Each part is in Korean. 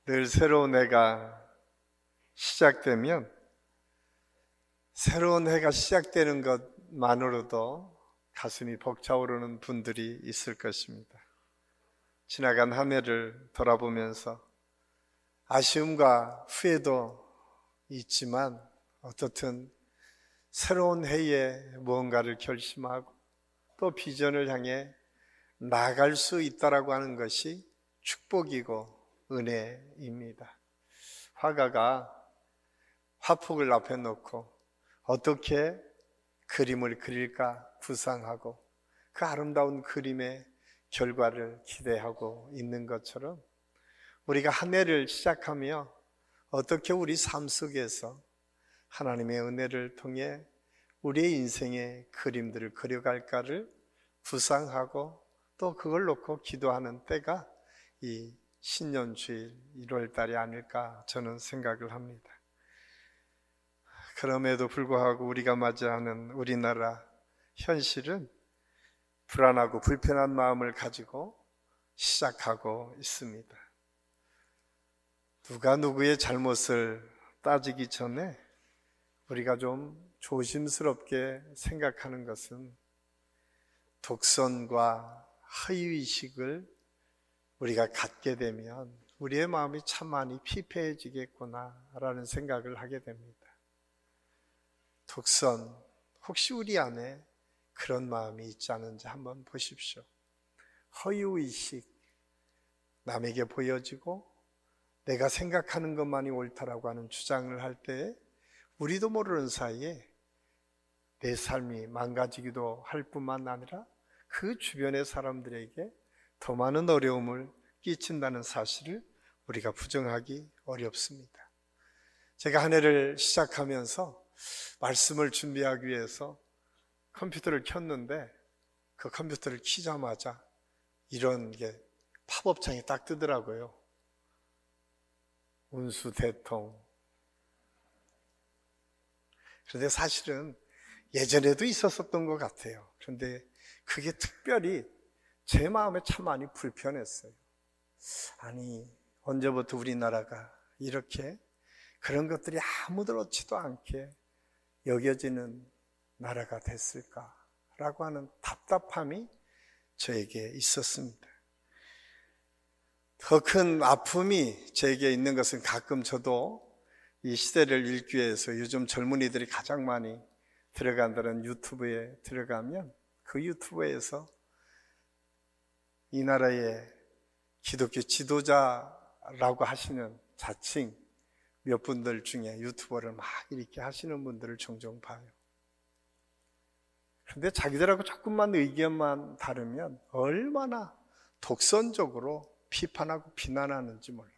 늘 새로운 해가 시작되면 새로운 해가 시작되는 것만으로도 가슴이 벅차오르는 분들이 있을 것입니다. 지나간 한 해를 돌아보면서 아쉬움과 후회도 있지만 어떻든 새로운 해에 무언가를 결심하고 또 비전을 향해 나아갈 수 있다라고 하는 것이 축복이고 은혜입니다. 화가가 화폭을 앞에 놓고 어떻게 그림을 그릴까 구상하고 그 아름다운 그림의 결과를 기대하고 있는 것처럼 우리가 한 해를 시작하며 어떻게 우리 삶 속에서 하나님의 은혜를 통해 우리의 인생의 그림들을 그려갈까를 구상하고 또 그걸 놓고 기도하는 때가 이 신년주일 1월 달이 아닐까 저는 생각을 합니다. 그럼에도 불구하고 우리가 맞이하는 우리나라 현실은 불안하고 불편한 마음을 가지고 시작하고 있습니다. 누가 누구의 잘못을 따지기 전에 우리가 좀 조심스럽게 생각하는 것은 독선과 허위의식을 우리가 갖게 되면 우리의 마음이 참 많이 피폐해지겠구나라는 생각을 하게 됩니다. 독선, 혹시 우리 안에 그런 마음이 있지 않은지 한번 보십시오. 허위의식, 남에게 보여지고 내가 생각하는 것만이 옳다라고 하는 주장을 할 때 우리도 모르는 사이에 내 삶이 망가지기도 할 뿐만 아니라 그 주변의 사람들에게 더 많은 어려움을 끼친다는 사실을 우리가 부정하기 어렵습니다. 제가 한 해를 시작하면서 말씀을 준비하기 위해서 컴퓨터를 켰는데 그 컴퓨터를 키자마자 이런 게 팝업창이 딱 뜨더라고요. 운수 대통. 그런데 사실은 예전에도 있었던 것 같아요. 그런데 그게 특별히 제 마음에 참 많이 불편했어요. 아니, 언제부터 우리나라가 이렇게 그런 것들이 아무렇지도 않게 여겨지는 나라가 됐을까라고 하는 답답함이 저에게 있었습니다. 더 큰 아픔이 저에게 있는 것은 가끔 저도 이 시대를 읽기 위해서 요즘 젊은이들이 가장 많이 들어간다는 유튜브에 들어가면 그 유튜브에서 이 나라의 기독교 지도자라고 하시는 자칭 몇 분들 중에 유튜버를 막 이렇게 하시는 분들을 종종 봐요. 그런데 자기들하고 조금만 의견만 다르면 얼마나 독선적으로 비판하고 비난하는지 몰라요.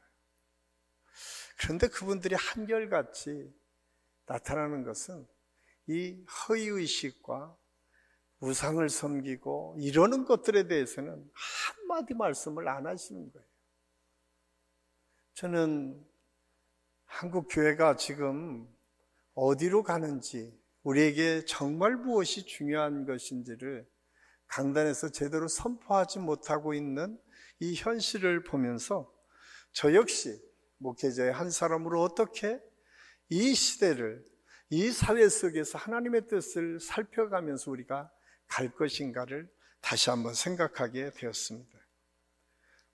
그런데 그분들이 한결같이 나타나는 것은 이 허위의식과 우상을 섬기고 이러는 것들에 대해서는 한마디 말씀을 안 하시는 거예요. 저는 한국 교회가 지금 어디로 가는지, 우리에게 정말 무엇이 중요한 것인지를 강단에서 제대로 선포하지 못하고 있는 이 현실을 보면서 저 역시 목회자의 한 사람으로 어떻게 이 시대를, 이 사회 속에서 하나님의 뜻을 살펴가면서 우리가 갈 것인가를 다시 한번 생각하게 되었습니다.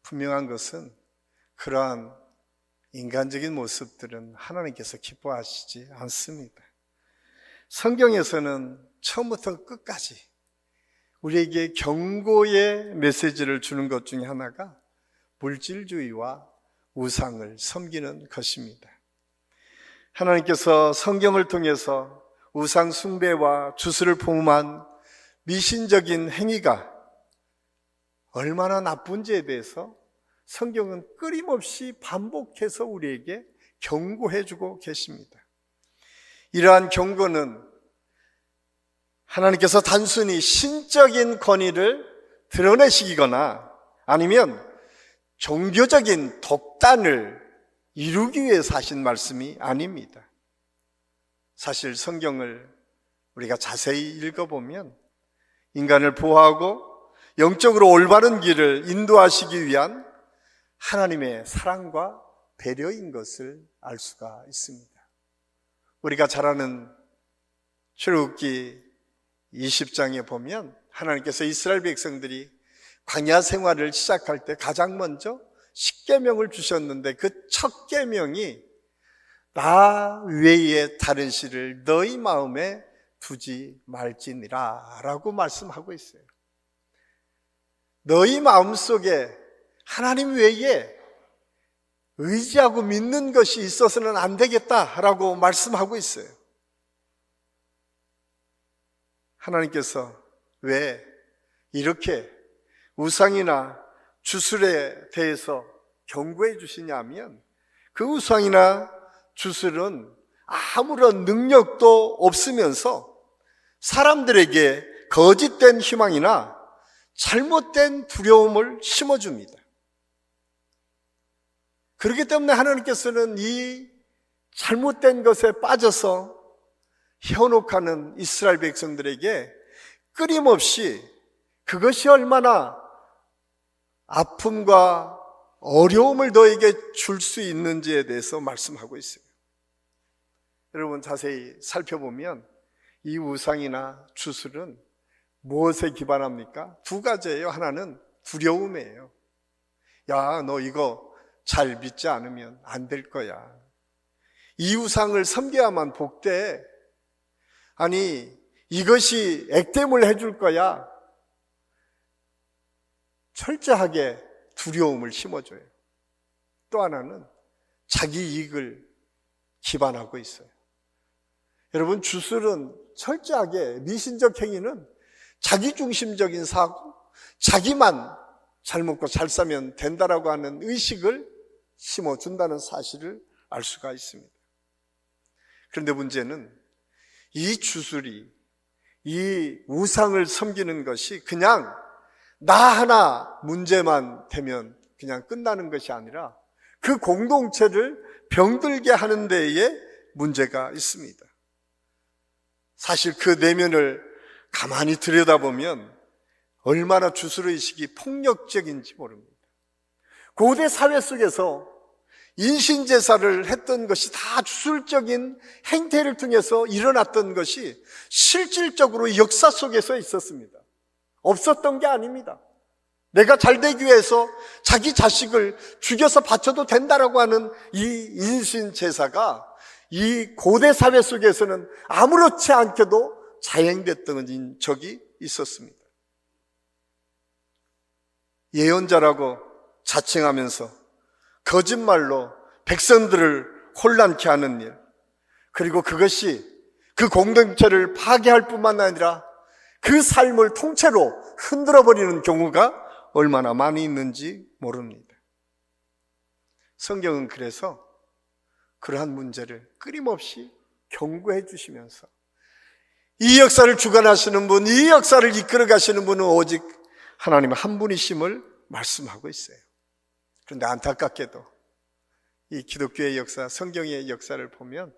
분명한 것은 그러한 인간적인 모습들은 하나님께서 기뻐하시지 않습니다. 성경에서는 처음부터 끝까지 우리에게 경고의 메시지를 주는 것 중에 하나가 물질주의와 우상을 섬기는 것입니다. 하나님께서 성경을 통해서 우상 숭배와 주술을 포함한 미신적인 행위가 얼마나 나쁜지에 대해서 성경은 끊임없이 반복해서 우리에게 경고해주고 계십니다. 이러한 경고는 하나님께서 단순히 신적인 권위를 드러내시거나 아니면 종교적인 독단을 이루기 위해서 하신 말씀이 아닙니다. 사실 성경을 우리가 자세히 읽어보면 인간을 보호하고 영적으로 올바른 길을 인도하시기 위한 하나님의 사랑과 배려인 것을 알 수가 있습니다. 우리가 잘 아는 출애굽기 20장에 보면 하나님께서 이스라엘 백성들이 광야 생활을 시작할 때 가장 먼저 십계명을 주셨는데 그 첫 계명이 나 외에 다른 신을 너희 마음에 두지 말지니라 라고 말씀하고 있어요. 너희 마음속에 하나님 외에 의지하고 믿는 것이 있어서는 안 되겠다라고 말씀하고 있어요. 하나님께서 왜 이렇게 우상이나 주술에 대해서 경고해 주시냐면 그 우상이나 주술은 아무런 능력도 없으면서 사람들에게 거짓된 희망이나 잘못된 두려움을 심어줍니다. 그렇기 때문에 하나님께서는 이 잘못된 것에 빠져서 현혹하는 이스라엘 백성들에게 끊임없이 그것이 얼마나 아픔과 어려움을 너에게 줄 수 있는지에 대해서 말씀하고 있어요. 여러분 자세히 살펴보면 이 우상이나 주술은 무엇에 기반합니까? 두 가지예요. 하나는 두려움이에요. 야, 너 이거 잘 믿지 않으면 안 될 거야. 이 우상을 섬겨야만 복돼. 아니, 이것이 액땜을 해줄 거야. 철저하게 두려움을 심어줘요. 또 하나는 자기 이익을 기반하고 있어요. 여러분, 주술은 철저하게 미신적 행위는 자기중심적인 사고, 자기만 잘 먹고 잘 사면 된다라고 하는 의식을 심어준다는 사실을 알 수가 있습니다. 그런데 문제는 이 주술이, 이 우상을 섬기는 것이 그냥 나 하나 문제만 되면 그냥 끝나는 것이 아니라 그 공동체를 병들게 하는 데에 문제가 있습니다. 사실 그 내면을 가만히 들여다보면 얼마나 주술의식이 폭력적인지 모릅니다. 고대 사회 속에서 인신제사를 했던 것이 다 주술적인 행태를 통해서 일어났던 것이 실질적으로 역사 속에서 있었습니다. 없었던 게 아닙니다. 내가 잘 되기 위해서 자기 자식을 죽여서 바쳐도 된다라고 하는 이 인신제사가 이 고대 사회 속에서는 아무렇지 않게도 자행됐던 적이 있었습니다. 예언자라고 자칭하면서 거짓말로 백성들을 혼란케 하는 일, 그리고 그것이 그 공동체를 파괴할 뿐만 아니라 그 삶을 통째로 흔들어버리는 경우가 얼마나 많이 있는지 모릅니다. 성경은 그래서 그러한 문제를 끊임없이 경고해 주시면서 이 역사를 주관하시는 분, 이 역사를 이끌어 가시는 분은 오직 하나님 한 분이심을 말씀하고 있어요. 그런데 안타깝게도 이 기독교의 역사, 성경의 역사를 보면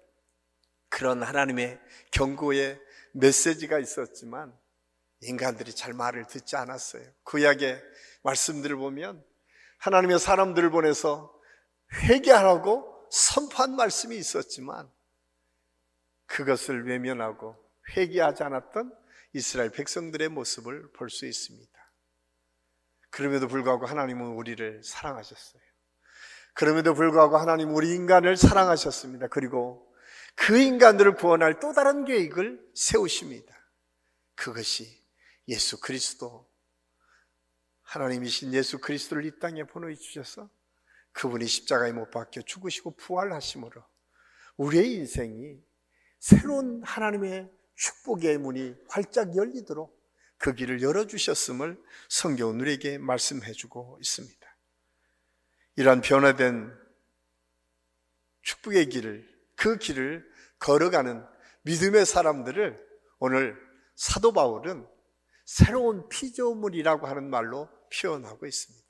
그런 하나님의 경고의 메시지가 있었지만 인간들이 잘 말을 듣지 않았어요. 구약의 말씀들을 보면 하나님의 사람들을 보내서 회개하라고 선포한 말씀이 있었지만 그것을 외면하고 회개하지 않았던 이스라엘 백성들의 모습을 볼 수 있습니다. 그럼에도 불구하고 하나님은 우리를 사랑하셨어요. 그럼에도 불구하고 하나님은 우리 인간을 사랑하셨습니다. 그리고 그 인간들을 구원할 또 다른 계획을 세우십니다. 그것이 예수 그리스도, 하나님이신 예수 그리스도를 이 땅에 보내어 주셔서 그분이 십자가에 못 박혀 죽으시고 부활하심으로 우리의 인생이 새로운 하나님의 축복의 문이 활짝 열리도록 그 길을 열어주셨음을 성경은 우리에게 말씀해주고 있습니다. 이러한 변화된 축복의 길을, 그 길을 걸어가는 믿음의 사람들을 오늘 사도 바울은 새로운 피조물이라고 하는 말로 표현하고 있습니다.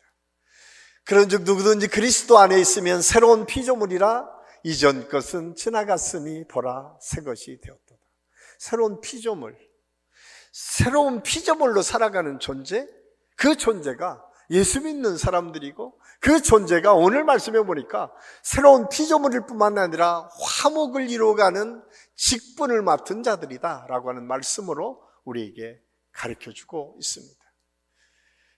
그런즉 누구든지 그리스도 안에 있으면 새로운 피조물이라 이전 것은 지나갔으니 보라 새 것이 되었도다. 새로운 피조물, 새로운 피조물로 살아가는 존재, 그 존재가 예수 믿는 사람들이고 그 존재가 오늘 말씀해 보니까 새로운 피조물일 뿐만 아니라 화목을 이루어가는 직분을 맡은 자들이다 라고 하는 말씀으로 우리에게 가르쳐주고 있습니다.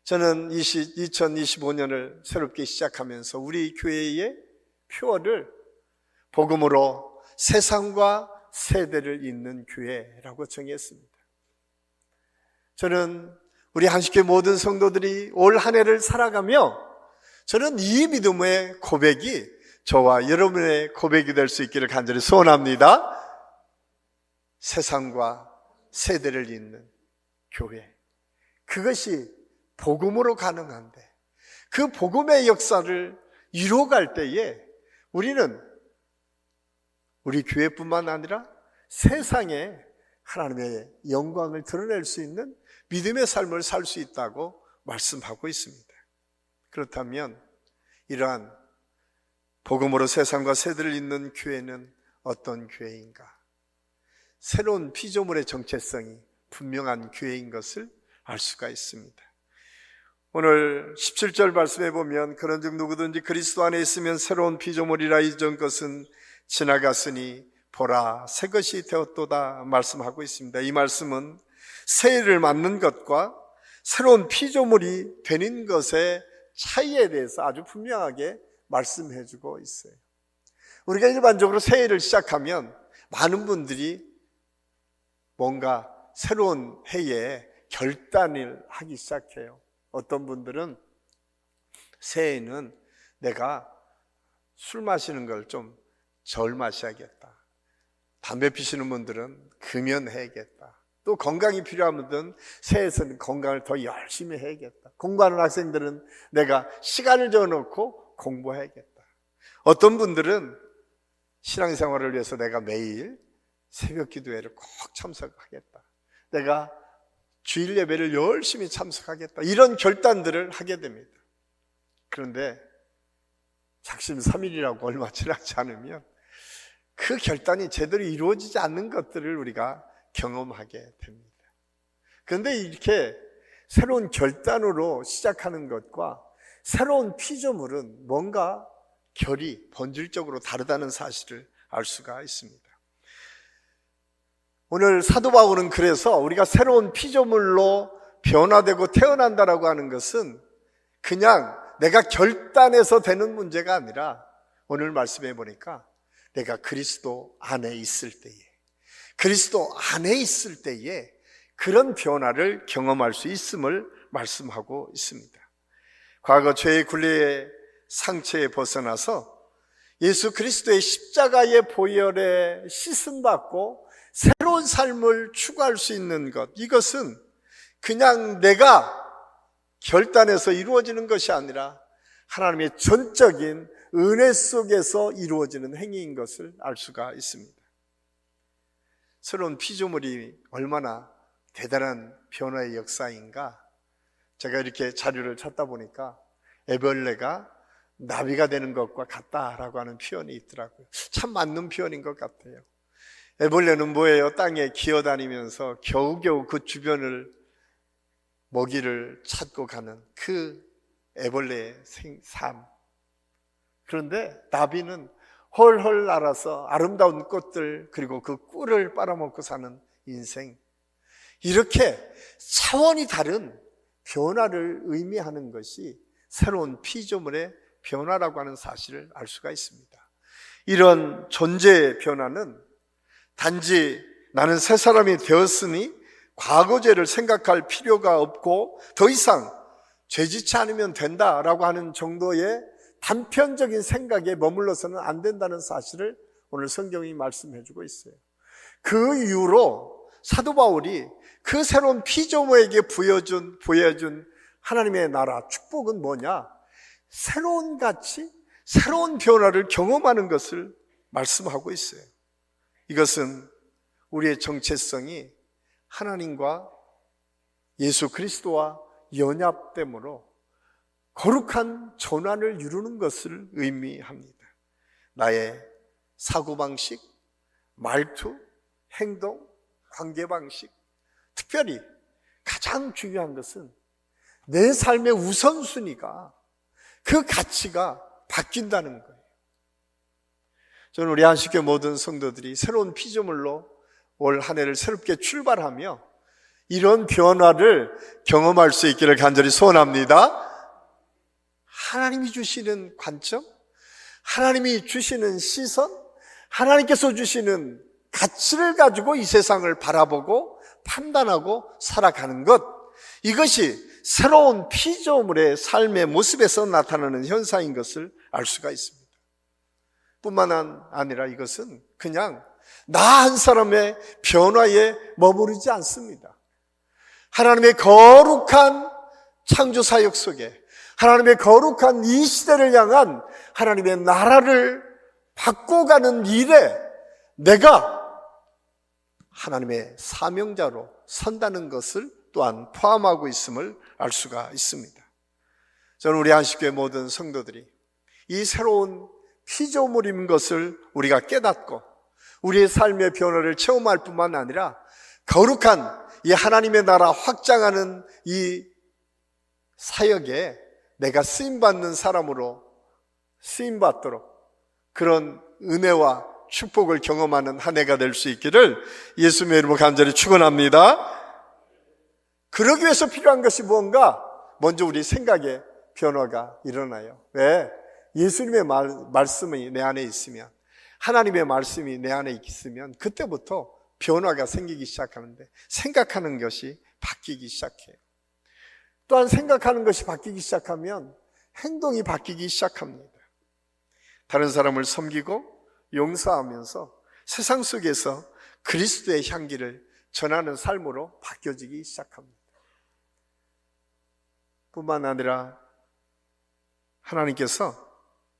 저는 2025년을 새롭게 시작하면서 우리 교회의 표어를 복음으로 세상과 세대를 잇는 교회라고 정했습니다. 저는 우리 한식교회 모든 성도들이 올 한 해를 살아가며 저는 이 믿음의 고백이 저와 여러분의 고백이 될 수 있기를 간절히 소원합니다. 세상과 세대를 잇는 교회, 그것이 복음으로 가능한데 그 복음의 역사를 이루어갈 때에 우리는 우리 교회뿐만 아니라 세상에 하나님의 영광을 드러낼 수 있는 믿음의 삶을 살 수 있다고 말씀하고 있습니다. 그렇다면 이러한 복음으로 세상과 세대를 잇는 교회는 어떤 교회인가? 새로운 피조물의 정체성이 분명한 교회인 것을 알 수가 있습니다. 오늘 17절 말씀해 보면 그런즉 누구든지 그리스도 안에 있으면 새로운 피조물이라 이전 것은 지나갔으니 보라 새 것이 되었도다 말씀하고 있습니다. 이 말씀은 새해를 맞는 것과 새로운 피조물이 되는 것의 차이에 대해서 아주 분명하게 말씀해 주고 있어요. 우리가 일반적으로 새해를 시작하면 많은 분들이 뭔가 새로운 해에 결단을 하기 시작해요. 어떤 분들은 새해에는 내가 술 마시는 걸 좀 덜 마셔야겠다. 담배 피시는 분들은 금연해야겠다. 또 건강이 필요한 분들은 새해에는 건강을 더 열심히 해야겠다. 공부하는 학생들은 내가 시간을 정해놓고 공부해야겠다. 어떤 분들은 신앙생활을 위해서 내가 매일 새벽 기도회를 꼭 참석하겠다. 내가 주일 예배를 열심히 참석하겠다. 이런 결단들을 하게 됩니다. 그런데 작심 3일이라고 얼마 지나지 않으면 그 결단이 제대로 이루어지지 않는 것들을 우리가 경험하게 됩니다. 그런데 이렇게 새로운 결단으로 시작하는 것과 새로운 피조물은 뭔가 결이 본질적으로 다르다는 사실을 알 수가 있습니다. 오늘 사도 바울은 그래서 우리가 새로운 피조물로 변화되고 태어난다라고 하는 것은 그냥 내가 결단해서 되는 문제가 아니라 오늘 말씀해 보니까 내가 그리스도 안에 있을 때에 그런 변화를 경험할 수 있음을 말씀하고 있습니다. 과거 죄의 굴레의 상처에 벗어나서 예수 그리스도의 십자가의 보혈에 씻음받고 새로운 삶을 추구할 수 있는 것, 이것은 그냥 내가 결단해서 이루어지는 것이 아니라 하나님의 전적인 은혜 속에서 이루어지는 행위인 것을 알 수가 있습니다. 새로운 피조물이 얼마나 대단한 변화의 역사인가? 제가 이렇게 자료를 찾다 보니까 애벌레가 나비가 되는 것과 같다라고 하는 표현이 있더라고요. 참 맞는 표현인 것 같아요. 애벌레는 뭐예요? 땅에 기어다니면서 겨우겨우 그 주변을 먹이를 찾고 가는 그 애벌레의 삶. 그런데 나비는 헐헐 날아서 아름다운 꽃들 그리고 그 꿀을 빨아먹고 사는 인생. 이렇게 차원이 다른 변화를 의미하는 것이 새로운 피조물의 변화라고 하는 사실을 알 수가 있습니다. 이런 존재의 변화는 단지 나는 새 사람이 되었으니 과거 죄를 생각할 필요가 없고 더 이상 죄짓지 않으면 된다라고 하는 정도의 단편적인 생각에 머물러서는 안 된다는 사실을 오늘 성경이 말씀해 주고 있어요. 그 이유로 사도 바울이 그 새로운 피조물에게 보여준 하나님의 나라 축복은 뭐냐? 새로운 가치, 새로운 변화를 경험하는 것을 말씀하고 있어요. 이것은 우리의 정체성이 하나님과 예수 그리스도와 연합됨으로 거룩한 전환을 이루는 것을 의미합니다. 나의 사고방식, 말투, 행동, 관계방식, 특별히 가장 중요한 것은 내 삶의 우선순위가 그 가치가 바뀐다는 거예요. 저는 우리 안식교 모든 성도들이 새로운 피조물로 올 한 해를 새롭게 출발하며 이런 변화를 경험할 수 있기를 간절히 소원합니다. 하나님이 주시는 관점, 하나님이 주시는 시선, 하나님께서 주시는 가치를 가지고 이 세상을 바라보고 판단하고 살아가는 것, 이것이 새로운 피조물의 삶의 모습에서 나타나는 현상인 것을 알 수가 있습니다. 뿐만 아니라 이것은 그냥 나 한 사람의 변화에 머무르지 않습니다. 하나님의 거룩한 창조 사역 속에, 하나님의 거룩한 이 시대를 향한 하나님의 나라를 바꿔가는 일에 내가 하나님의 사명자로 선다는 것을 또한 포함하고 있음을 알 수가 있습니다. 저는 우리 안식교회 모든 성도들이 이 새로운 피조물인 것을 우리가 깨닫고 우리의 삶의 변화를 체험할 뿐만 아니라 거룩한 이 하나님의 나라 확장하는 이 사역에 내가 쓰임받는 사람으로 쓰임받도록 그런 은혜와 축복을 경험하는 한 해가 될 수 있기를 예수님의 이름으로 간절히 축원합니다. 그러기 위해서 필요한 것이 무언가? 먼저 우리 생각의 변화가 일어나요. 왜? 예수님의 말씀이 내 안에 있으면, 하나님의 말씀이 내 안에 있으면 그때부터 변화가 생기기 시작하는데, 생각하는 것이 바뀌기 시작해요. 또한 생각하는 것이 바뀌기 시작하면 행동이 바뀌기 시작합니다. 다른 사람을 섬기고 용서하면서 세상 속에서 그리스도의 향기를 전하는 삶으로 바뀌어지기 시작합니다. 뿐만 아니라 하나님께서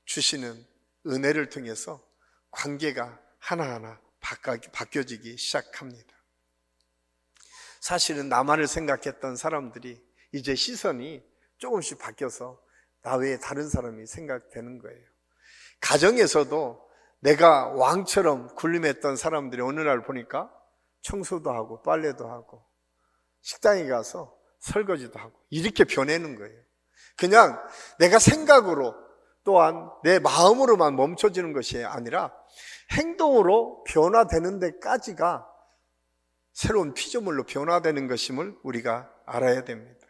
주시는 은혜를 통해서 관계가 하나하나 바뀌어지기 시작합니다. 사실은 나만을 생각했던 사람들이 이제 시선이 조금씩 바뀌어서 나 외에 다른 사람이 생각되는 거예요. 가정에서도 내가 왕처럼 군림했던 사람들이 어느 날 보니까 청소도 하고 빨래도 하고 식당에 가서 설거지도 하고 이렇게 변하는 거예요. 그냥 내가 생각으로 또한 내 마음으로만 멈춰지는 것이 아니라 행동으로 변화되는 데까지가 새로운 피조물로 변화되는 것임을 우리가 알아야 됩니다.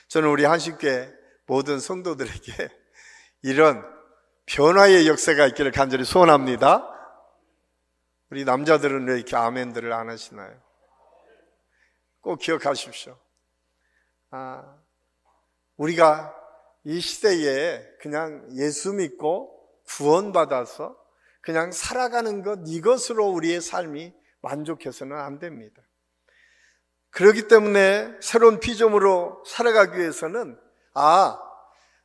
저는 우리 한식교회 모든 성도들에게 이런 변화의 역사가 있기를 간절히 소원합니다. 우리 남자들은 왜 이렇게 아멘들을 안 하시나요? 꼭 기억하십시오. 우리가 이 시대에 그냥 예수 믿고 구원받아서 그냥 살아가는 것, 이것으로 우리의 삶이 만족해서는 안 됩니다. 그렇기 때문에 새로운 피조물로 살아가기 위해서는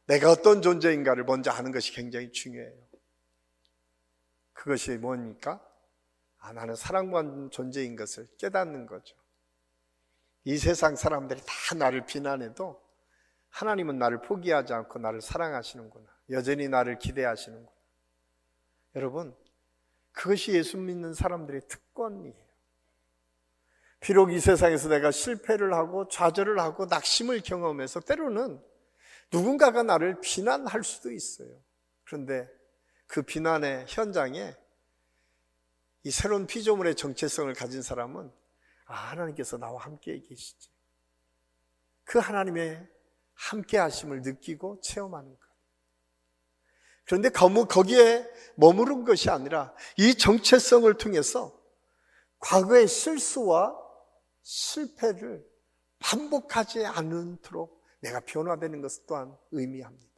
내가 어떤 존재인가를 먼저 아는 것이 굉장히 중요해요. 그것이 뭡니까? 나는 사랑받는 존재인 것을 깨닫는 거죠. 이 세상 사람들이 다 나를 비난해도 하나님은 나를 포기하지 않고 나를 사랑하시는구나. 여전히 나를 기대하시는구나. 여러분, 그것이 예수 믿는 사람들의 특권이에요. 비록 이 세상에서 내가 실패를 하고 좌절을 하고 낙심을 경험해서 때로는 누군가가 나를 비난할 수도 있어요. 그런데 그 비난의 현장에 이 새로운 피조물의 정체성을 가진 사람은 하나님께서 나와 함께 계시지. 그 하나님의 함께 하심을 느끼고 체험하는 것. 그런데 거기에 머무른 것이 아니라 이 정체성을 통해서 과거의 실수와 실패를 반복하지 않도록 내가 변화되는 것 또한 의미합니다.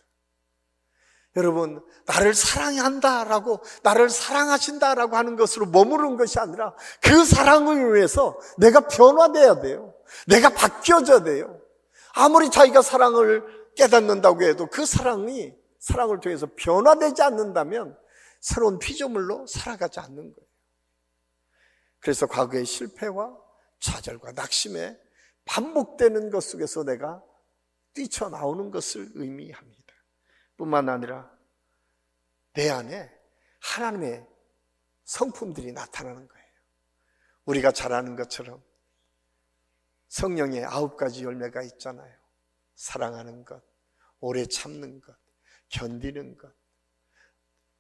여러분, 나를 사랑한다라고, 나를 사랑하신다라고 하는 것으로 머무른 것이 아니라 그 사랑을 위해서 내가 변화돼야 돼요. 내가 바뀌어져야 돼요. 아무리 자기가 사랑을 깨닫는다고 해도 그 사랑을 통해서 변화되지 않는다면 새로운 피조물로 살아가지 않는 거예요. 그래서 과거의 실패와 좌절과 낙심에 반복되는 것 속에서 내가 뛰쳐나오는 것을 의미합니다. 뿐만 아니라 내 안에 하나님의 성품들이 나타나는 거예요. 우리가 잘 아는 것처럼 성령의 9가지 열매가 있잖아요. 사랑하는 것, 오래 참는 것, 견디는 것,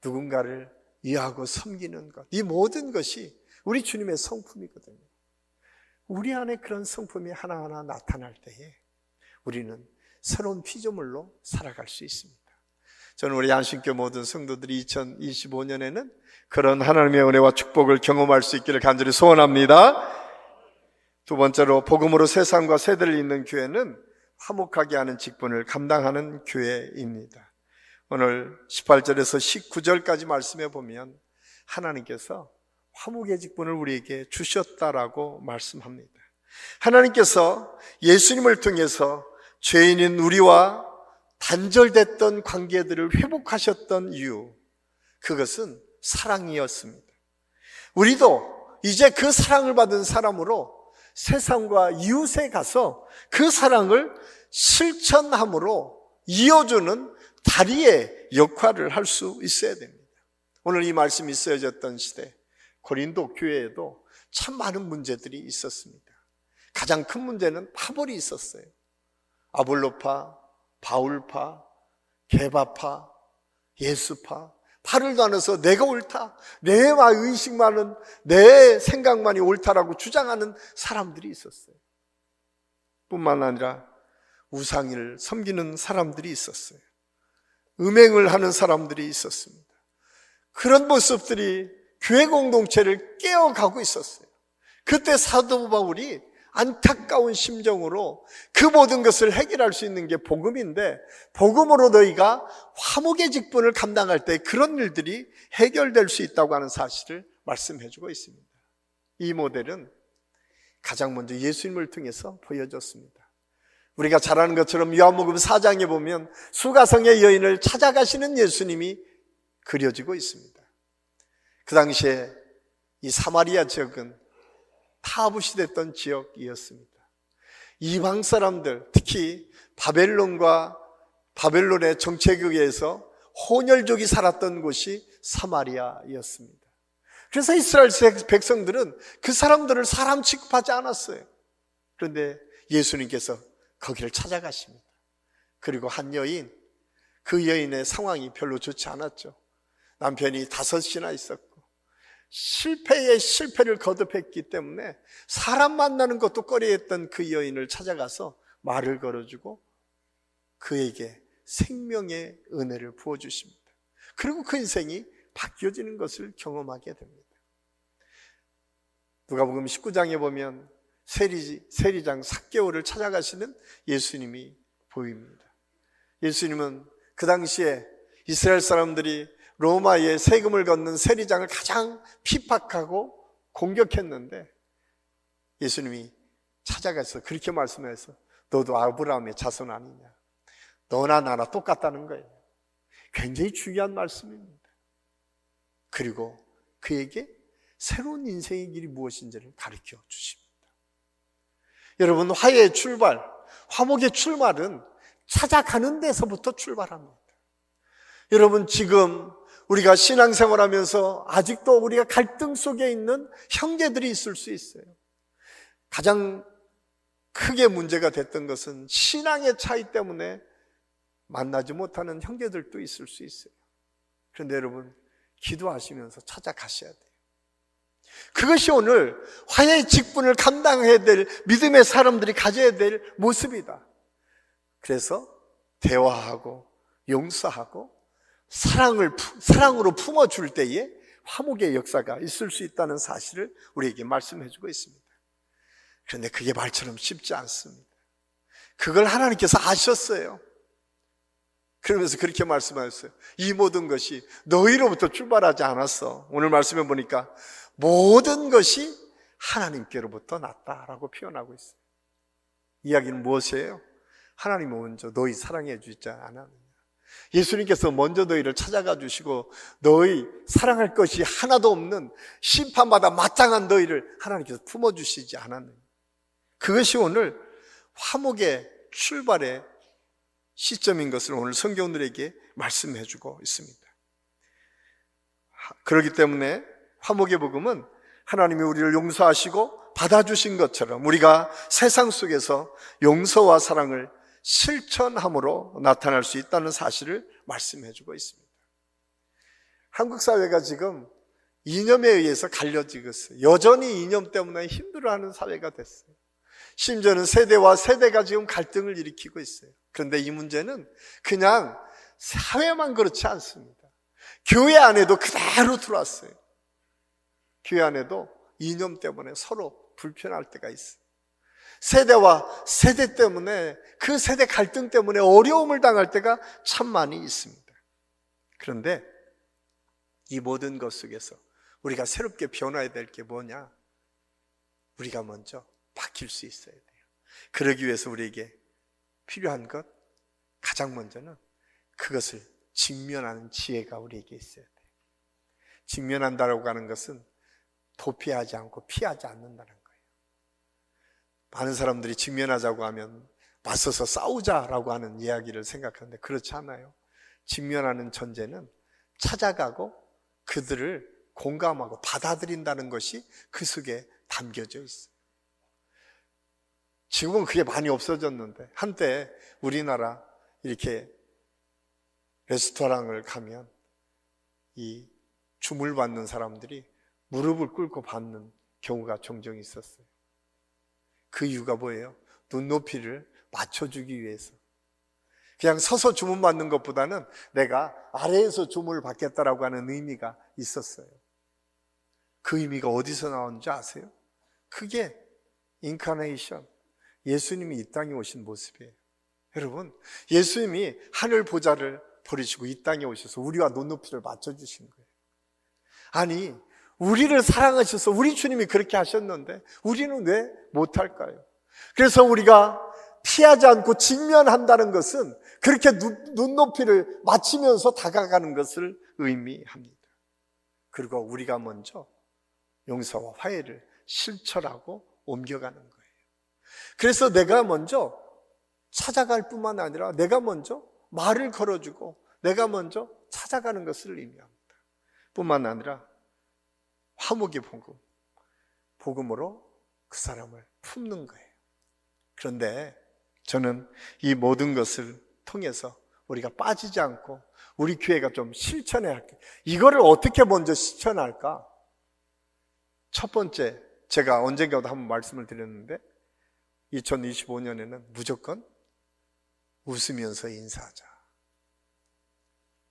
누군가를 이해하고 섬기는 것, 이 모든 것이 우리 주님의 성품이거든요. 우리 안에 그런 성품이 하나하나 나타날 때에 우리는 새로운 피조물로 살아갈 수 있습니다. 저는 우리 안식교 모든 성도들이 2025년에는 그런 하나님의 은혜와 축복을 경험할 수 있기를 간절히 소원합니다. 두 번째로, 복음으로 세상과 세대를 잇는 교회는 화목하게 하는 직분을 감당하는 교회입니다. 오늘 18절에서 19절까지 말씀해 보면 하나님께서 화목의 직분을 우리에게 주셨다라고 말씀합니다. 하나님께서 예수님을 통해서 죄인인 우리와 단절됐던 관계들을 회복하셨던 이유, 그것은 사랑이었습니다. 우리도 이제 그 사랑을 받은 사람으로 세상과 이웃에 가서 그 사랑을 실천함으로 이어주는 다리의 역할을 할 수 있어야 됩니다. 오늘 이 말씀이 쓰여졌던 시대 고린도 교회에도 참 많은 문제들이 있었습니다. 가장 큰 문제는 파벌이 있었어요. 아볼로파, 바울파, 게바파, 예수파, 팔을 나눠서 내가 옳다, 내 의식만은, 내 생각만이 옳다라고 주장하는 사람들이 있었어요. 뿐만 아니라 우상을 섬기는 사람들이 있었어요. 음행을 하는 사람들이 있었습니다. 그런 모습들이 교회 공동체를 깨어가고 있었어요. 그때 사도 바울이 안타까운 심정으로 그 모든 것을 해결할 수 있는 게 복음인데, 복음으로 너희가 화목의 직분을 감당할 때 그런 일들이 해결될 수 있다고 하는 사실을 말씀해주고 있습니다. 이 모델은 가장 먼저 예수님을 통해서 보여졌습니다. 우리가 잘 아는 것처럼 요한복음 4장에 보면 수가성의 여인을 찾아가시는 예수님이 그려지고 있습니다. 그 당시에 이 사마리아 지역은 타부시됐던 지역이었습니다. 이방 사람들, 특히 바벨론의 정책에 의해서 혼혈족이 살았던 곳이 사마리아였습니다. 그래서 이스라엘 백성들은 그 사람들을 사람 취급하지 않았어요. 그런데 예수님께서 거기를 찾아가십니다. 그리고 한 여인, 그 여인의 상황이 별로 좋지 않았죠. 남편이 5이나 있었고 실패에 실패를 거듭했기 때문에 사람 만나는 것도 꺼려했던 그 여인을 찾아가서 말을 걸어주고 그에게 생명의 은혜를 부어주십니다. 그리고 그 인생이 바뀌어지는 것을 경험하게 됩니다. 누가복음 19장에 보면 세리장 삭개오를 찾아가시는 예수님이 보입니다. 예수님은 그 당시에 이스라엘 사람들이 로마의 세금을 걷는 세리장을 가장 핍박하고 공격했는데 예수님이 찾아가서 그렇게 말씀해서 너도 아브라함의 자손 아니냐, 너나 나나 똑같다는 거예요. 굉장히 중요한 말씀입니다. 그리고 그에게 새로운 인생의 길이 무엇인지를 가르쳐 주십니다. 여러분, 화해의 출발, 화목의 출발은 찾아가는 데서부터 출발합니다. 여러분, 지금 우리가 신앙생활하면서 아직도 우리가 갈등 속에 있는 형제들이 있을 수 있어요. 가장 크게 문제가 됐던 것은 신앙의 차이 때문에 만나지 못하는 형제들도 있을 수 있어요. 그런데 여러분, 기도하시면서 찾아가셔야 돼요. 그것이 오늘 화해의 직분을 감당해야 될 믿음의 사람들이 가져야 될 모습이다. 그래서 대화하고 용서하고 사랑으로 품어줄 때에 화목의 역사가 있을 수 있다는 사실을 우리에게 말씀해주고 있습니다. 그런데 그게 말처럼 쉽지 않습니다. 그걸 하나님께서 아셨어요. 그러면서 그렇게 말씀하셨어요. 이 모든 것이 너희로부터 출발하지 않았어. 오늘 말씀해 보니까 모든 것이 하나님께로부터 났다라고 표현하고 있어요. 이야기는 무엇이에요? 하나님이 먼저 너희 사랑해 주지 않았느냐. 예수님께서 먼저 너희를 찾아가 주시고 너희 사랑할 것이 하나도 없는 심판마다 마땅한 너희를 하나님께서 품어주시지 않았느냐. 그것이 오늘 화목의 출발의 시점인 것을 오늘 성경들에게 말씀해 주고 있습니다. 그렇기 때문에 화목의 복음은 하나님이 우리를 용서하시고 받아주신 것처럼 우리가 세상 속에서 용서와 사랑을 실천함으로 나타날 수 있다는 사실을 말씀해주고 있습니다. 한국 사회가 지금 이념에 의해서 갈려지고 있어요. 여전히 이념 때문에 힘들어하는 사회가 됐어요. 심지어는 세대와 세대가 지금 갈등을 일으키고 있어요. 그런데 이 문제는 그냥 사회만 그렇지 않습니다. 교회 안에도 그대로 들어왔어요. 교회 안에도 이념 때문에 서로 불편할 때가 있어요. 세대와 세대 때문에, 그 세대 갈등 때문에 어려움을 당할 때가 참 많이 있습니다. 그런데 이 모든 것 속에서 우리가 새롭게 변화해야 될 게 뭐냐? 우리가 먼저 바뀔 수 있어야 돼요. 그러기 위해서 우리에게 필요한 것, 가장 먼저는 그것을 직면하는 지혜가 우리에게 있어야 돼요. 직면한다라고 하는 것은 도피하지 않고 피하지 않는다는 거예요. 많은 사람들이 직면하자고 하면 맞서서 싸우자라고 하는 이야기를 생각하는데 그렇지 않아요. 직면하는 전제는 찾아가고 그들을 공감하고 받아들인다는 것이 그 속에 담겨져 있어요. 지금은 그게 많이 없어졌는데 한때 우리나라 이렇게 레스토랑을 가면 이 줌을 받는 사람들이 무릎을 꿇고 받는 경우가 종종 있었어요. 그 이유가 뭐예요? 눈높이를 맞춰주기 위해서. 그냥 서서 주문 받는 것보다는 내가 아래에서 주문을 받겠다라고 하는 의미가 있었어요. 그 의미가 어디서 나오는지 아세요? 그게 인카네이션, 예수님이 이 땅에 오신 모습이에요. 여러분, 예수님이 하늘 보좌를 버리시고 이 땅에 오셔서 우리와 눈높이를 맞춰주신 거예요. 아니, 우리를 사랑하셔서 우리 주님이 그렇게 하셨는데 우리는 왜 못할까요? 그래서 우리가 피하지 않고 직면한다는 것은 그렇게 눈높이를 맞추면서 다가가는 것을 의미합니다. 그리고 우리가 먼저 용서와 화해를 실천하고 옮겨가는 거예요. 그래서 내가 먼저 찾아갈 뿐만 아니라 내가 먼저 말을 걸어주고 내가 먼저 찾아가는 것을 의미합니다. 뿐만 아니라 화목의 복음, 복음으로 그 사람을 품는 거예요. 그런데 저는 이 모든 것을 통해서 우리가 빠지지 않고 우리 교회가 좀 실천해야 할게요. 이거를 어떻게 먼저 실천할까? 첫 번째, 제가 언젠가도 한번 말씀을 드렸는데 2025년에는 무조건 웃으면서 인사하자.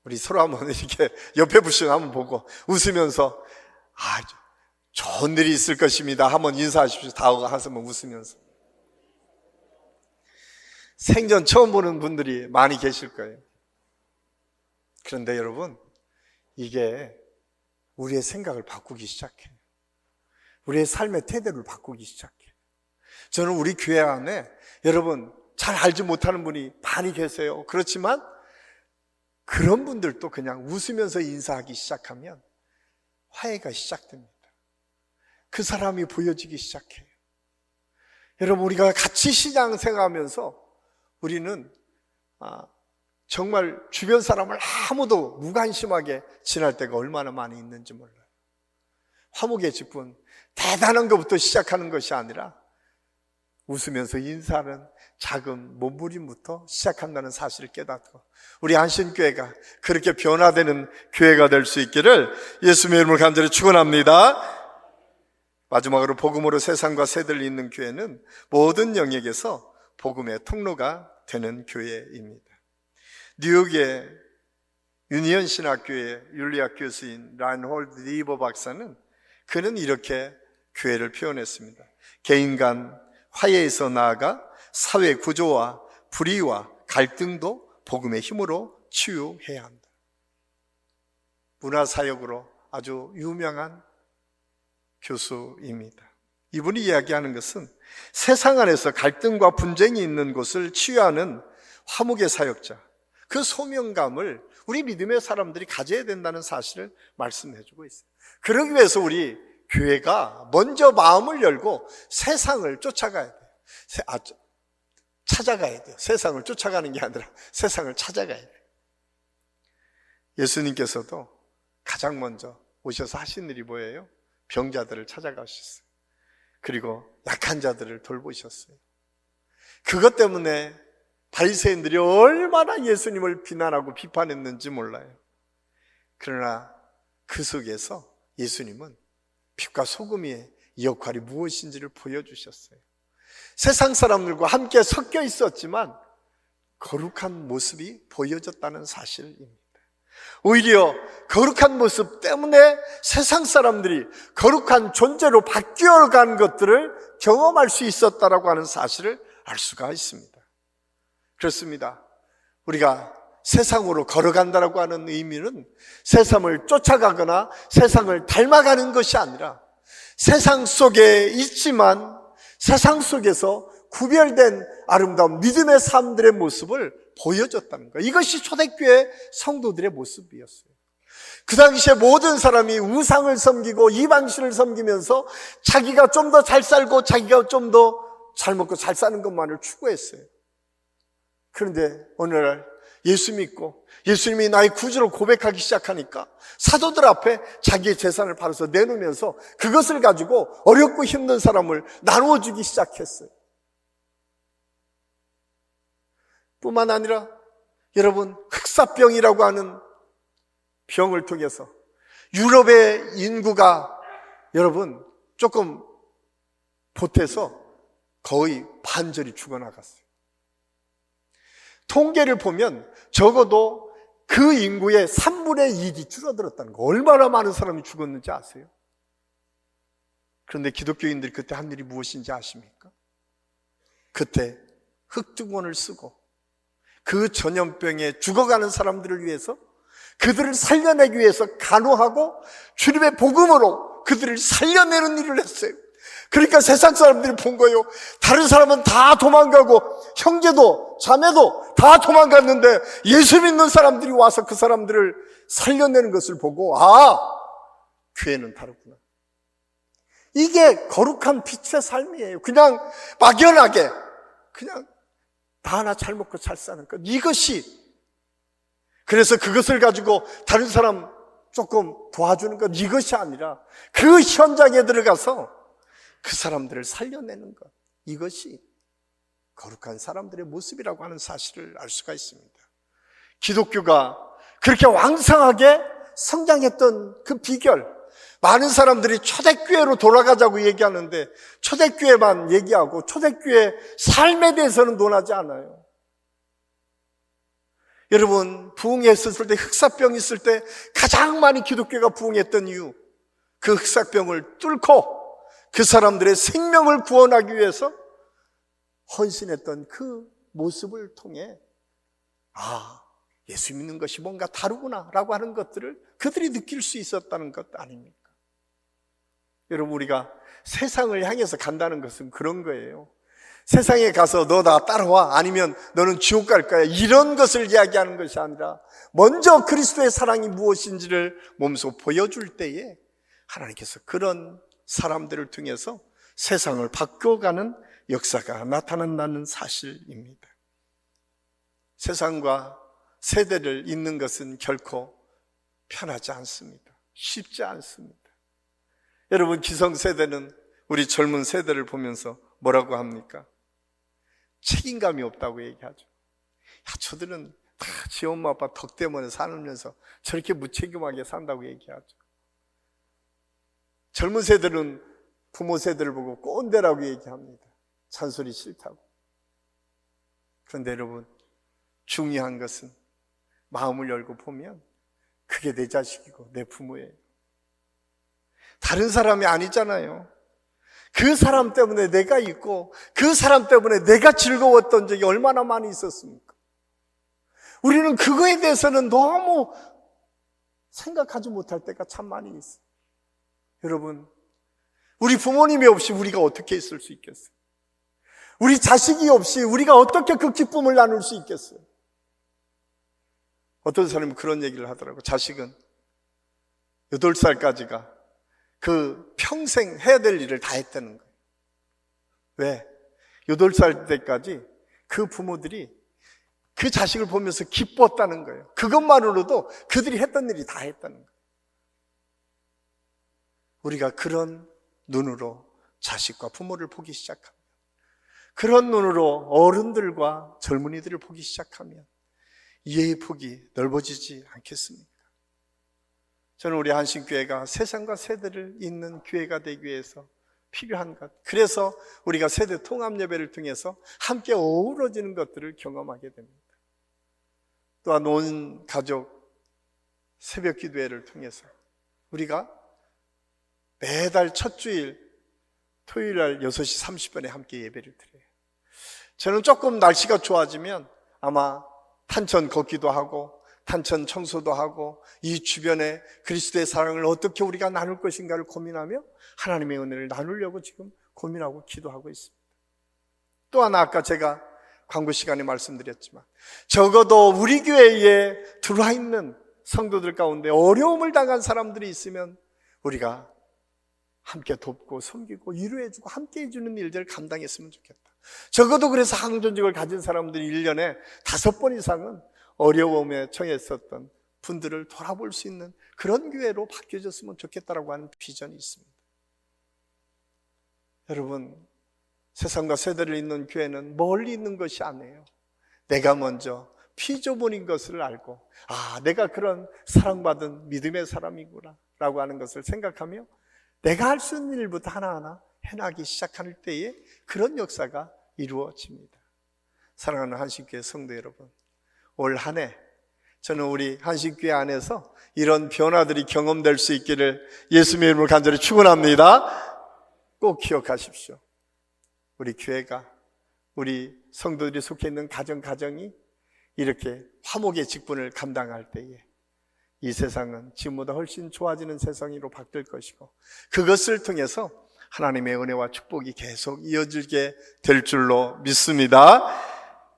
우리 서로 한번 이렇게 옆에 부시는 한번 보고 웃으면서 좋은 일이 있을 것입니다. 한번 인사하십시오. 다 하시면 웃으면서. 생전 처음 보는 분들이 많이 계실 거예요. 그런데 여러분, 이게 우리의 생각을 바꾸기 시작해요. 우리의 삶의 태도를 바꾸기 시작해요. 저는 우리 교회 안에 여러분 잘 알지 못하는 분이 많이 계세요. 그렇지만 그런 분들도 그냥 웃으면서 인사하기 시작하면 화해가 시작됩니다. 그 사람이 보여지기 시작해요. 여러분, 우리가 같이 신앙생활하면서 우리는 정말 주변 사람을 아무도 무관심하게 지날 때가 얼마나 많이 있는지 몰라요. 화목의 집은 대단한 것부터 시작하는 것이 아니라 웃으면서 인사하는 작은 몸부림부터 시작한다는 사실을 깨닫고 우리 안신교회가 그렇게 변화되는 교회가 될 수 있기를 예수님의 이름으로 간절히 축원합니다. 마지막으로 복음으로 세상과 세대를 잇는 교회는 모든 영역에서 복음의 통로가 되는 교회입니다. 뉴욕의 유니언 신학교의 윤리학 교수인 라인홀드 리버 박사는 그는 이렇게 교회를 표현했습니다. 개인 간 화해에서 나아가 사회 구조와 불의와 갈등도 복음의 힘으로 치유해야 한다. 문화사역으로 아주 유명한 교수입니다. 이분이 이야기하는 것은 세상 안에서 갈등과 분쟁이 있는 곳을 치유하는 화목의 사역자, 그 소명감을 우리 믿음의 사람들이 가져야 된다는 사실을 말씀해주고 있어요. 그러기 위해서 우리 교회가 먼저 마음을 열고 세상을 쫓아가야 돼요. 찾아가야 돼요. 세상을 쫓아가는 게 아니라 세상을 찾아가야 돼요. 예수님께서도 가장 먼저 오셔서 하신 일이 뭐예요? 병자들을 찾아가셨어요. 그리고 약한 자들을 돌보셨어요. 그것 때문에 바리새인들이 얼마나 예수님을 비난하고 비판했는지 몰라요. 그러나 그 속에서 예수님은 빛과 소금의 역할이 무엇인지를 보여주셨어요. 세상 사람들과 함께 섞여 있었지만 거룩한 모습이 보여졌다는 사실입니다. 오히려 거룩한 모습 때문에 세상 사람들이 거룩한 존재로 바뀌어간 것들을 경험할 수 있었다라고 하는 사실을 알 수가 있습니다. 그렇습니다. 우리가 세상으로 걸어간다라고 하는 의미는 세상을 쫓아가거나 세상을 닮아가는 것이 아니라 세상 속에 있지만 세상 속에서 구별된 아름다운 믿음의 삶들의 모습을 보여줬다는 거예요. 이것이 초대교회 성도들의 모습이었어요. 그 당시에 모든 사람이 우상을 섬기고 이방신을 섬기면서 자기가 좀 더 잘 살고 자기가 좀 더 잘 먹고 잘 사는 것만을 추구했어요. 그런데 어느 날 예수 믿고 예수님이 나의 구주를 고백하기 시작하니까 사도들 앞에 자기의 재산을 팔아서 내놓으면서 그것을 가지고 어렵고 힘든 사람을 나누어주기 시작했어요. 뿐만 아니라 여러분, 흑사병이라고 하는 병을 통해서 유럽의 인구가 여러분 조금 보태서 거의 반절이 죽어나갔어요. 통계를 보면 적어도 그 인구의 3분의 1이 줄어들었다는 거. 얼마나 많은 사람이 죽었는지 아세요? 그런데 기독교인들이 그때 한 일이 무엇인지 아십니까? 그때 흑증원을 쓰고 그 전염병에 죽어가는 사람들을 위해서 그들을 살려내기 위해서 간호하고 주님의 복음으로 그들을 살려내는 일을 했어요. 그러니까 세상 사람들이 본 거예요. 다른 사람은 다 도망가고 형제도 자매도 다 도망갔는데 예수 믿는 사람들이 와서 그 사람들을 살려내는 것을 보고 교회는 다르구나. 이게 거룩한 빛의 삶이에요. 그냥 막연하게 그냥 다 하나 잘 먹고 잘 사는 것. 이것이, 그래서 그것을 가지고 다른 사람 조금 도와주는 것, 이것이 아니라 그 현장에 들어가서 그 사람들을 살려내는 것, 이것이 거룩한 사람들의 모습이라고 하는 사실을 알 수가 있습니다. 기독교가 그렇게 왕성하게 성장했던 그 비결, 많은 사람들이 초대교회로 돌아가자고 얘기하는데 초대교회만 얘기하고 초대교회 삶에 대해서는 논하지 않아요. 여러분, 부흥했을 때, 흑사병 있을 때 가장 많이 기독교가 부흥했던 이유, 그 흑사병을 뚫고 그 사람들의 생명을 구원하기 위해서 헌신했던 그 모습을 통해 예수 믿는 것이 뭔가 다르구나 라고 하는 것들을 그들이 느낄 수 있었다는 것 아닙니까? 여러분, 우리가 세상을 향해서 간다는 것은 그런 거예요. 세상에 가서 너 나 따라와, 아니면 너는 지옥 갈 거야, 이런 것을 이야기하는 것이 아니라 먼저 그리스도의 사랑이 무엇인지를 몸소 보여줄 때에 하나님께서 그런 사람들을 통해서 세상을 바꿔가는 역사가 나타난다는 사실입니다. 세상과 세대를 잇는 것은 결코 편하지 않습니다. 쉽지 않습니다. 여러분, 기성세대는 우리 젊은 세대를 보면서 뭐라고 합니까? 책임감이 없다고 얘기하죠. 저들은 다 지 엄마 아빠 덕 때문에 살면서 저렇게 무책임하게 산다고 얘기하죠. 젊은 세대는 부모 세대를 보고 꼰대라고 얘기합니다. 잔소리 싫다고. 그런데 여러분, 중요한 것은 마음을 열고 보면 그게 내 자식이고 내 부모예요. 다른 사람이 아니잖아요. 그 사람 때문에 내가 있고 그 사람 때문에 내가 즐거웠던 적이 얼마나 많이 있었습니까? 우리는 그거에 대해서는 너무 생각하지 못할 때가 참 많이 있어요. 여러분, 우리 부모님이 없이 우리가 어떻게 있을 수 있겠어요? 우리 자식이 없이 우리가 어떻게 그 기쁨을 나눌 수 있겠어요? 어떤 사람은 그런 얘기를 하더라고요. 자식은 8살까지가 그 평생 해야 될 일을 다 했다는 거예요. 왜? 8살 때까지 그 부모들이 그 자식을 보면서 기뻤다는 거예요. 그것만으로도 그들이 했던 일이 다 했다는 거예요. 우리가 그런 눈으로 자식과 부모를 보기 시작합니다. 그런 눈으로 어른들과 젊은이들을 보기 시작하면 이해의 폭이 넓어지지 않겠습니까? 저는 우리 한신교회가 세상과 세대를 잇는 교회가 되기 위해서 필요한 것, 그래서 우리가 세대 통합 예배를 통해서 함께 어우러지는 것들을 경험하게 됩니다. 또한 온 가족 새벽 기도회를 통해서 우리가 매달 첫 주일 토요일 날 6시 30분에 함께 예배를 드려요. 저는 조금 날씨가 좋아지면 아마 탄천 걷기도 하고 탄천 청소도 하고 이 주변에 그리스도의 사랑을 어떻게 우리가 나눌 것인가를 고민하며 하나님의 은혜를 나누려고 지금 고민하고 기도하고 있습니다. 또 하나, 아까 제가 광고 시간에 말씀드렸지만 적어도 우리 교회에 들어와 있는 성도들 가운데 어려움을 당한 사람들이 있으면 우리가 함께 돕고 섬기고 위로해주고 함께 해주는 일들을 감당했으면 좋겠다. 적어도 그래서 항존직을 가진 사람들이 1년에 5번 이상은 어려움에 처했었던 분들을 돌아볼 수 있는 그런 교회로 바뀌어졌으면 좋겠다라고 하는 비전이 있습니다. 여러분, 세상과 세대를 잇는 교회는 멀리 있는 것이 아니에요. 내가 먼저 피조물인 것을 알고, 내가 그런 사랑받은 믿음의 사람이구나 라고 하는 것을 생각하며 내가 할 수 있는 일부터 하나하나 해나가기 시작할 때에 그런 역사가 이루어집니다. 사랑하는 한신교회 성도 여러분, 올 한 해 저는 우리 한신교회 안에서 이런 변화들이 경험될 수 있기를 예수님의 이름으로 간절히 축원합니다. 꼭 기억하십시오. 우리 교회가, 우리 성도들이 속해 있는 가정이 이렇게 화목의 직분을 감당할 때에 이 세상은 지금보다 훨씬 좋아지는 세상으로 바뀔 것이고, 그것을 통해서 하나님의 은혜와 축복이 계속 이어지게 될 줄로 믿습니다.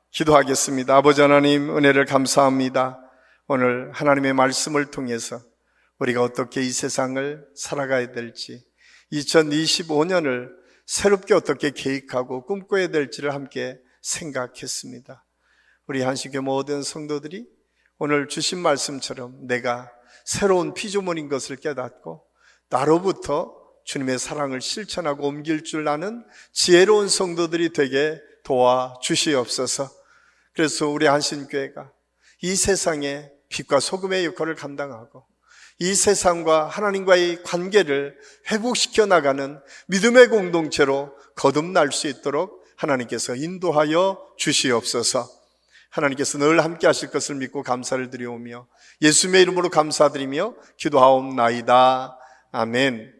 기도하겠습니다. 아버지 하나님, 은혜를 감사합니다. 오늘 하나님의 말씀을 통해서 우리가 어떻게 이 세상을 살아가야 될지, 2025년을 새롭게 어떻게 계획하고 꿈꿔야 될지를 함께 생각했습니다. 우리 한식의 모든 성도들이 오늘 주신 말씀처럼 내가 새로운 피조물인 것을 깨닫고 나로부터 주님의 사랑을 실천하고 옮길 줄 아는 지혜로운 성도들이 되게 도와주시옵소서. 그래서 우리 한신교회가 이 세상에 빛과 소금의 역할을 감당하고 이 세상과 하나님과의 관계를 회복시켜 나가는 믿음의 공동체로 거듭날 수 있도록 하나님께서 인도하여 주시옵소서. 하나님께서 늘 함께 하실 것을 믿고 감사를 드리오며 예수님의 이름으로 감사드리며 기도하옵나이다. 아멘.